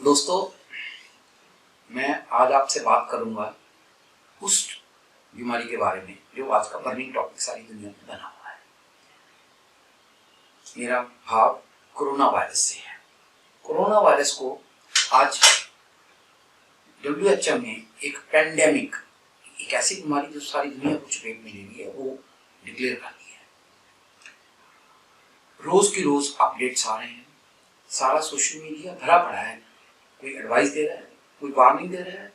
दोस्तों, मैं आज आपसे बात करूंगा उस बीमारी के बारे में जो आज का बर्निंग टॉपिक सारी दुनिया में बना हुआ है। मेरा भाव कोरोना वायरस से है। कोरोना वायरस को आज WHO ने एक पैंडेमिक, एक ऐसी बीमारी जो सारी दुनिया को चपेट में ले ली है, वो डिक्लेयर कर दी है। रोज की रोज अपडेट्स आ रहे हैं, सारा सोशल मीडिया भरा पड़ा है। कोई एडवाइस दे रहा है, कोई वार्निंग दे रहा है।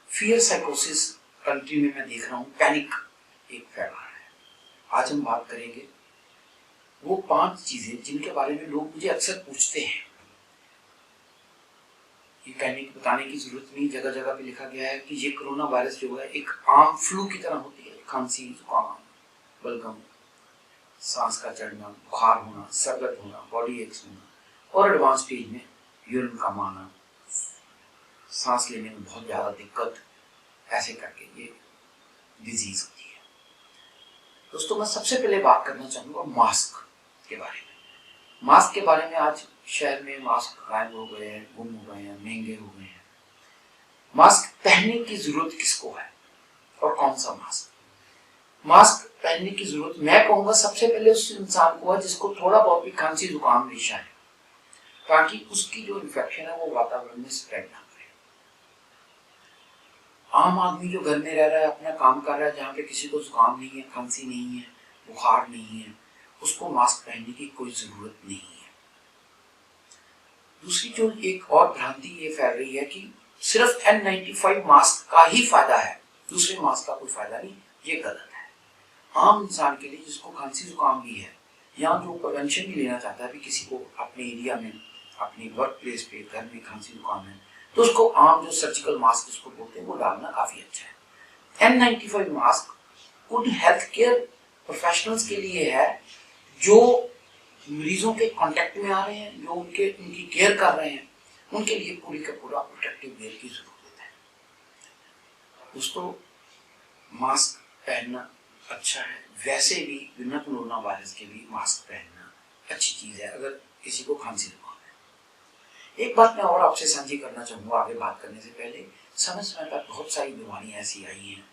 फियर साइकोसिस कंट्री में मैं देख रहा हूँ, पैनिक एक फैल रहा है। आज हम बात करेंगे वो 5 चीजें जिनके बारे में लोग मुझे अक्सर पूछते हैं। ये पैनिक बताने की जरूरत नहीं, जगह जगह पे लिखा गया है कि ये कोरोना वायरस जो है एक आम फ्लू की तरह होती है। खांसी, जुकाम, बलगम, सांस का चढ़ना, बुखार होना, सर दर्द होना, बॉडी एक्स होना और एडवांस स्टेज में यूरिन कम आना, सांस लेने में बहुत ज्यादा दिक्कत, ऐसे करके ये डिजीज होती है। दोस्तों, मैं सबसे पहले बात करना चाहूंगा मास्क के बारे में। मास्क के बारे में आज शहर में मास्क गायब हो गए हैं, गुम हो गए हैं, महंगे हो गए हैं। मास्क पहनने की जरूरत किसको है और कौन सा मास्क? मास्क पहनने की जरूरत मैं कहूंगा सबसे पहले उस इंसान को है जिसको थोड़ा बहुत भी खांसी, जुकाम, रेशा है, ताकि उसकी जो इन्फेक्शन है वो वातावरण में स्प्रेड ना करे। आम आदमी जो घर में रह रहा है, अपना काम कर रहा है, जहाँ पे किसी को जुकाम नहीं है, खांसी नहीं है, बुखार नहीं है, उसको मास्क पहनने की कोई जरूरत नहीं है। दूसरी जो एक और भ्रांति ये फैल रही है कि सिर्फ N95 मास्क का ही फायदा है, दूसरे मास्क का कोई फायदा नहीं। ये गलत है। आम इंसान के लिए जिसको खांसी जुकाम भी है या जो प्रिवेंशन भी लेना चाहता है, भी किसी को अपने एरिया में, अपने वर्क प्लेस पे, घर में खांसी जुकाम है, तो उसको आम जो सर्जिकल मास्क जिसको बोलते हैं वो डालना काफी अच्छा है। N95 मास्क उन हेल्थ केयर प्रोफेशनल्स के लिए है जो मरीजों के कांटेक्ट में आ रहे हैं, जो उनकी केयर कर रहे हैं, उनके लिए पूरी का पूरा प्रोटेक्टिव वेयर की जरूरत है। दोस्तों, मास्क पहनना अच्छा है। वैसे भी बिना कोरोना वायरस के भी मास्क पहनना अच्छी चीज है अगर किसी को खांसी जुकाम है। एक बात मैं और आपसे साझी करना चाहूंगा आगे बात करने से पहले। समय समय पर बहुत सारी बीमारियां ऐसी आई हैं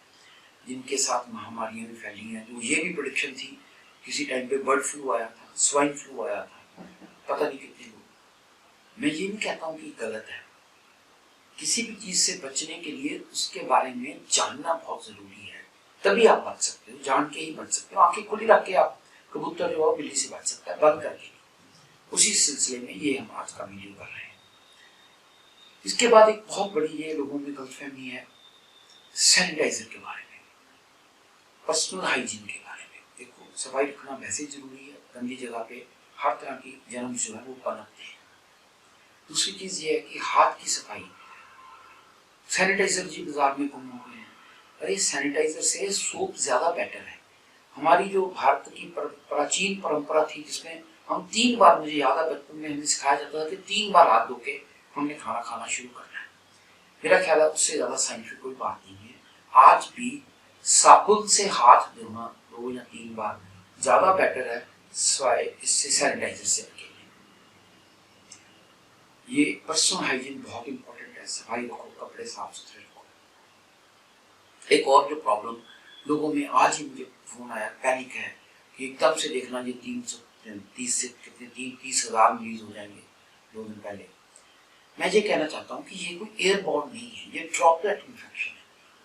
जिनके साथ महामारियां भी फैली हैं, जो ये भी प्रेडिक्शन थी। किसी टाइम पे बर्ड फ्लू आया था, स्वाइन फ्लू आया था, पता नहीं कितने लोग। मैं ये भी कहता हूँ कि गलत है। किसी भी चीज से बचने के लिए उसके बारे में जानना बहुत जरूरी है, तभी आप बच सकते हो। जान के ही बच सकते हो। आंखें खुली रख के आप कबूतर जो है बिल्ली से बच सकता है, बंद करके। उसी सिलसिले में ये हम आज का वीडियो कर रहे हैं। इसके बाद एक बहुत बड़ी ये लोगों में गलतफहमी है सैनिटाइजर के बारे में, पर्सनल हाइजीन के बारे में। देखो, सफाई रखना वैसे जरूरी है। गंदी जगह पे हर तरह की जर्म्स जो है वो पनपते हैं। दूसरी चीज ये है कि हाथ की सफाई। सैनिटाइजर जी बाजार में गुम हो गए हैं। अरे, सैनिटाइजर से सोप ज्यादा बेटर है। हमारी जो भारत की प्राचीन परंपरा थी जिसमें हम 3 बार, मुझे याद है बचपन में हमें सिखाया जाता था कि 3 बार हाथ धो के हमने खाना खाना शुरू करना है। मेरा ख्याल है उससे ज्यादा साइंटिफिक कोई बात नहीं है। आज भी साबुन से हाथ धोना 2 या 3 बार ज्यादा बेटर है स्वाय इससे सैनिटाइजर से अकेले। ये पर्सनल हाइजीन बहुत इंपॉर्टेंट है। सफाई रखो, कपड़े साफ सुथरे रखो। एक और जो प्रॉब्लम लोगों में आज ही मुझे फोन आया, पैनिक है कि एकदम से देखना ये 330 से कितने 30,000 मरीज हो जाएंगे 2 दिन पहले। मैं ये कहना चाहता हूँ कि ये कोई एयरबॉर्न नहीं है, ये ड्रॉपलेट इन्फेक्शन है।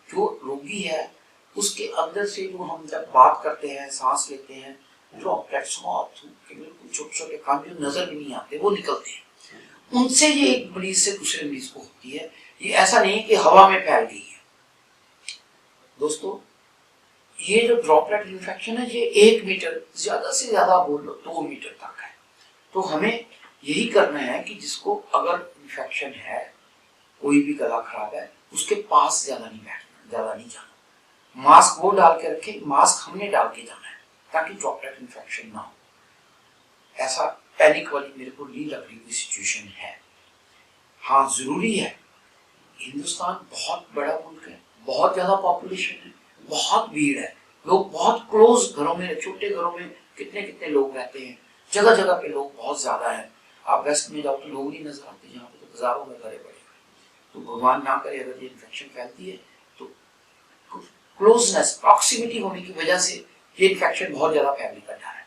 जो रोगी है उसके अंदर से जो हम जब बात करते हैं, सांस लेते हैं, ड्रॉपलेट्स बिल्कुल छोटे छोटे काम जो नजर भी नहीं आते वो निकलते हैं। उनसे ये एक मरीज से दूसरे मरीज को होती है। ये ऐसा नहीं कि हवा में फैल गई है। दोस्तों, ये जो ड्रॉपलेट इन्फेक्शन है ये 1 मीटर, ज्यादा से ज्यादा बोल लो 2 मीटर तक है। तो हमें यही करना है कि जिसको अगर इन्फेक्शन है, कोई भी गला खराब है, उसके पास ज्यादा नहीं बैठना, ज्यादा नहीं जाना। मास्क वो डाल के रखे, मास्क हमने डाल के जाना है ताकि ड्रॉपलेट इन्फेक्शन ना हो। ऐसा पैनिक वाली मेरे को नहीं लग रही कोई सिचुएशन है। हाँ, जरूरी है। हिंदुस्तान बहुत बड़ा मुल्क है, बहुत ज्यादा पॉपुलेशन है, बहुत भीड़ है, लोग बहुत क्लोज घरों में, छोटे घरों में कितने कितने लोग रहते हैं। जगह जगह पे लोग बहुत ज्यादा हैं। आप वेस्ट में जाओ तो लोग नहीं नजर आते, जहाँ पे तो हजारों में करे पड़े। तो भगवान ना करे अगर ये इन्फेक्शन फैलती है तो क्लोजनेस, प्रॉक्सिमिटी होने की वजह से ये इन्फेक्शन बहुत ज्यादा फैमिली कर रहा है।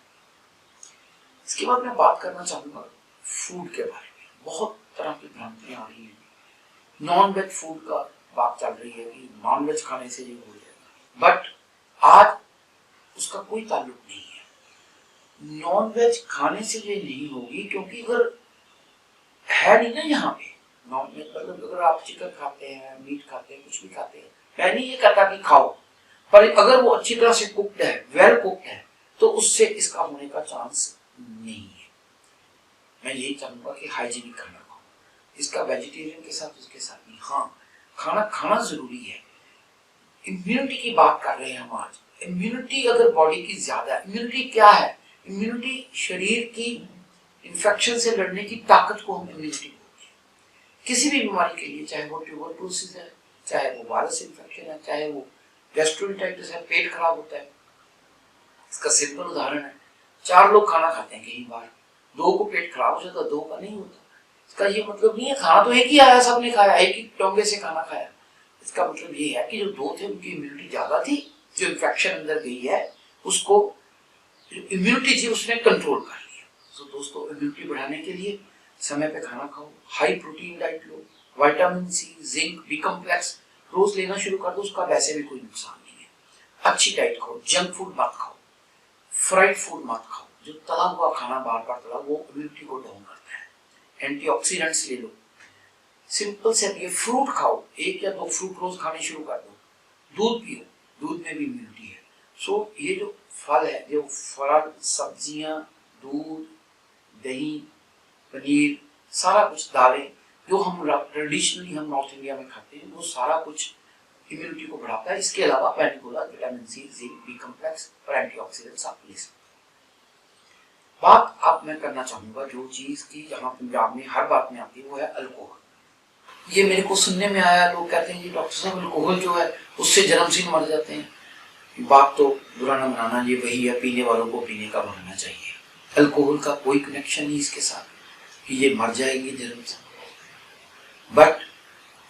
इसके बाद मैं बात करना चाहूंगा फूड के बारे में। बहुत तरह की भ्रांतियां आ रही हैं। नॉन वेज फूड का बात चल रही है कि नॉन वेज खाने से ये हो जाएगा, बट आज उसका कोई ताल्लुक नहीं है। नॉन वेज खाने से ये नहीं होगी, क्योंकि अगर है नहीं ना यहाँ पे नॉन वेज, मतलब अगर आप चिकन खाते हैं, मीट खाते हैं, कुछ भी खाते हैं, मैं नहीं ये कहता कि खाओ, पर अगर वो अच्छी तरह से कुक्ड है, वेल कुक्ड है, तो उससे इसका होने का चांस नहीं है। मैं यही चाहूंगा कि हाइजीनिक खाना खाओ, इसका वेजिटेरियन के साथ उसके साथ नहीं। हाँ, खाना खाना जरूरी है। इम्यूनिटी की बात कर रहे हैं हम आज। इम्यूनिटी अगर बॉडी की ज्यादा, इम्यूनिटी क्या है? इम्यूनिटी शरीर की इन्फेक्शन से लड़ने की ताकत को हम इम्यूनिटी बोलते हैं। किसी भी बीमारी के लिए, चाहे वो ट्यूबरकुलोसिस है, चाहे वो वायरस इन्फेक्शन है, चाहे वो गैस्ट्रोएंटेराइटिस है, पेट खराब होता है। इसका सिंपल उदाहरण है, 4 लोग खाना खाते हैं कई बार, 2 को पेट खराब हो जाता है, 2 का नहीं होता। इसका ये मतलब नहीं है, खाना तो एक ही आया, सबने खाया, एक ही टोंगे से खाना खाया। इसका मतलब ये है कि जो 2 थे उनकी इम्यूनिटी ज्यादा थी, जो इन्फेक्शन अंदर गई है उसको इम्यूनिटी थी उसने कंट्रोल कर लिया। तो दोस्तों, इम्यूनिटी बढ़ाने के लिए समय पे खाना खाओ, हाई प्रोटीन डाइट लो, vitamin C, zinc, B complex रोज लेना शुरू कर दो, उसका वैसे भी कोई नुकसान नहीं है। अच्छी डाइट खाओ, जंक फूड मत खाओ, फ्राइड फूड मत खाओ। जो तला हुआ खाना बार बार तला, वो इम्यूनिटी को डाउन करता है। एंटीऑक्सीडेंट्स ले लो, सिंपल से ये फ्रूट खाओ, 1 या 2 फ्रूट रोज खाने शुरू कर दो, दूध पियो, दूध में भी इम्यूनिटी है। सो ये जो फल है, जो फल, सब्जियां, दूध, दही, पनीर, सारा कुछ, दालें, जो हम ट्रेडिशनली हम नॉर्थ इंडिया में खाते हैं, वो सारा कुछ इम्यूनिटी को बढ़ाता है। इसके अलावा मैंने बोला vitamin C, zinc, B complex और एंटीऑक्सीडेंट्स आप ले सकते। बात अब मैं करना चाहूंगा जो चीज की जहां पंजाब में हर बात में आती है, वो है अल्कोहल। ये मेरे को सुनने में आया, लोग कहते हैं कि डॉक्टर साहब अल्कोहल जो है उससे जर्मसीन मर जाते हैं। बात तो बुरा ना मनाना, ये वही है, पीने वालों को पीने का बनाना चाहिए। अल्कोहल का कोई कनेक्शन नहीं इसके साथ कि ये मर जाएंगे जर्मसीन। बट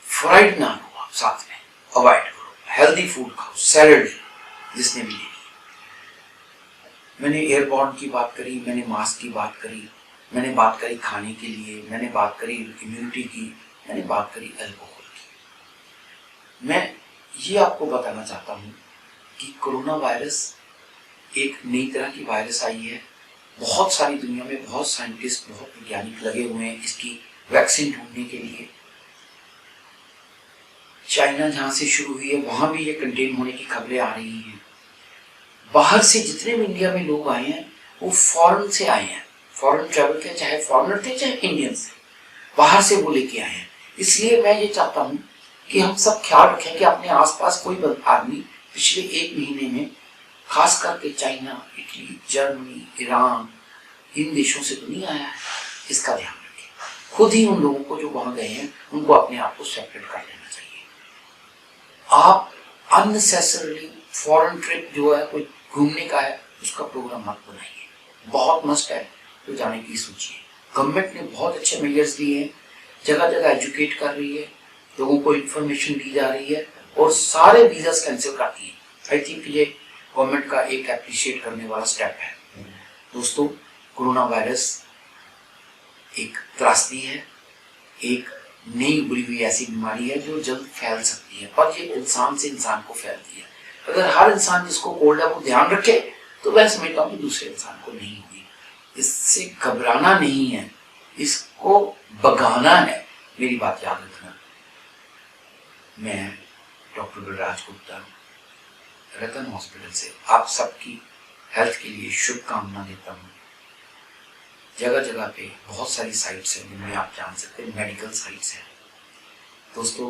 फ्राइड ना हो, आप साथ में अवॉइड करो, हेल्दी फूड खाओ, सैलड जिसने भी लेनी। मैंने एयरबॉर्न की बात करी, मैंने मास्क की बात करी, मैंने बात करी खाने के लिए, मैंने बात करी इम्यूनिटी की, मैंने बात करी अल्कोहल की। मैं ये आपको बताना चाहता हूँ कि कोरोना वायरस एक नई तरह की वायरस आई है। बहुत सारी दुनिया में बहुत साइंटिस्ट, बहुत वैज्ञानिक लगे हुए हैं इसकी वैक्सीन ढूंढने के लिए। चाइना जहां से शुरू हुई है वहां भी ये कंटेन होने की खबरें आ रही हैं। बाहर से जितने भी इंडिया में लोग आए हैं वो फॉरेन से आए हैं, फॉरेन ट्रैवल के, चाहे फॉरेनर थे चाहे इंडियन थे, बाहर से वो लेके आए हैं। इसलिए मैं ये चाहता हूँ कि हम सब ख्याल रखें कि अपने आसपास कोई आदमी पिछले 1 महीने में, खास करके चाइना, इटली, जर्मनी, ईरान, इन देशों से तो नहीं आया है। इसका ध्यान रखें। खुद ही उन लोगों को जो वहां गए हैं उनको अपने आप को सेपरेट कर लेना चाहिए। आप अननेसेसरली फॉरेन ट्रिप जो है, कोई घूमने का है, उसका प्रोग्राम मत बनाइए। बहुत मस्ट है तो जाने की सोचिए। गवर्नमेंट ने बहुत अच्छे मेजर्स लिए हैं, जगह जगह एजुकेट कर रही है, लोगों को इन्फॉर्मेशन दी जा रही है और सारे वीजास कैंसिल करती है। आई थिंक ये गवर्नमेंट का एक एप्रिशिएट करने वाला स्टेप है। दोस्तों, कोरोना वायरस एक त्रासदी है, एक नई उभरी हुई ऐसी बीमारी है जो जल्द फैल सकती है, पर ये इंसान से इंसान को फैलती है। अगर हर इंसान जिसको कोल्ड है वो ध्यान रखे तो मैं समझता हूँ कि दूसरे इंसान को नहीं होगी। इससे घबराना नहीं है, इसको भगाना है। मेरी बात याद रखना। मैं डॉक्टर बलराज गुप्ता, रतन हॉस्पिटल से आप सबकी हेल्थ के लिए शुभकामना देता हूँ। जगह जगह पे बहुत सारी साइट्स हैं जिनमें आप जान सकते हैं, मेडिकल साइट्स हैं। दोस्तों,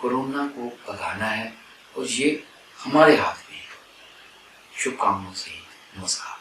कोरोना को भगाना है और ये हमारे हाथ में है। शुभकामनाओं से नमस्कार।